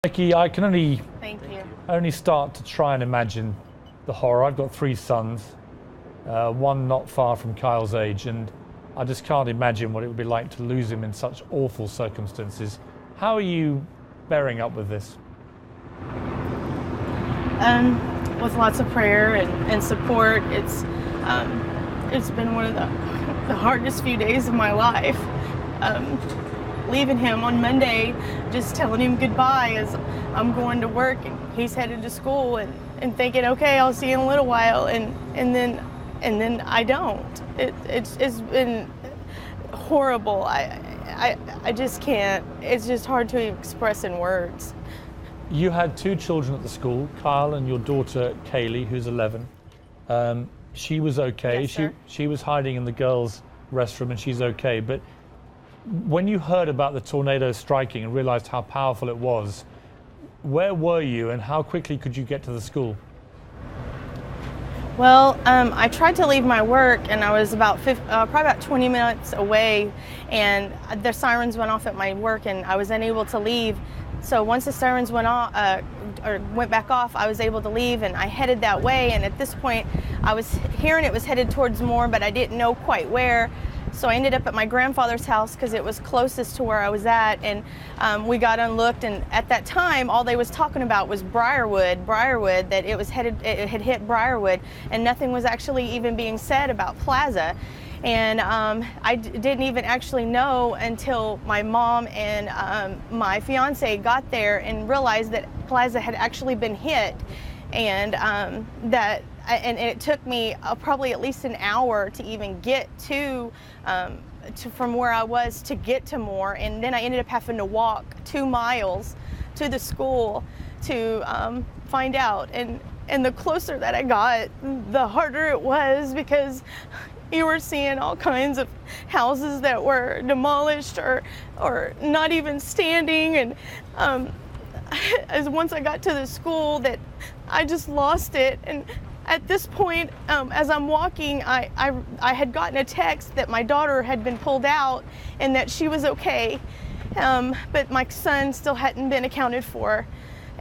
Becky, I can Thank you. only start to try and imagine the horror. I've got three sons, one not far from Kyle's age, and I just can't imagine what it would be like to lose him in such awful circumstances. How are you bearing up with this? With lots of prayer and support. It's been one of the hardest few days of my life. Leaving him on Monday, just telling him goodbye as I'm going to work and he's headed to school, and thinking, okay, I'll see you in a little while, and then I don't. It's been horrible. I just can't. It's just hard to express in words. You had two children at the school, Kyle and your daughter Kaylee, who's 11. She was okay. Yes, sir. She was hiding in the girls' restroom and she's okay. But when you heard about the tornado striking and realized how powerful it was, where were you and how quickly could you get to the school? Well, I tried to leave my work, and I was probably about 20 minutes away, and the sirens went off at my work, and I was unable to leave. So once the sirens went back off, I was able to leave, and I headed that way. And at this point, I was hearing it was headed towards Moore, but I didn't know quite where. So I ended up at my grandfather's house because it was closest to where I was at, and we got unlooked. And at that time, all they was talking about was Briarwood, that it had hit Briarwood, and nothing was actually even being said about Plaza. And I didn't even actually know until my mom and my fiance got there and realized that Plaza had actually been hit, and and it took me probably at least an hour to even get from where I was to get to Moore, and then I ended up having to walk 2 miles to the school to find out. And the closer that I got, the harder it was, because you were seeing all kinds of houses that were demolished or not even standing. And as once I got to the school, that I just lost it. And at this point, as I'm walking, I had gotten a text that my daughter had been pulled out and that she was okay, but my son still hadn't been accounted for.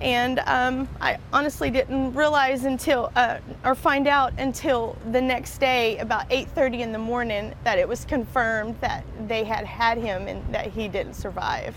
And I honestly didn't realize or find out until the next day, about 8:30 in the morning, that it was confirmed that they had him and that he didn't survive.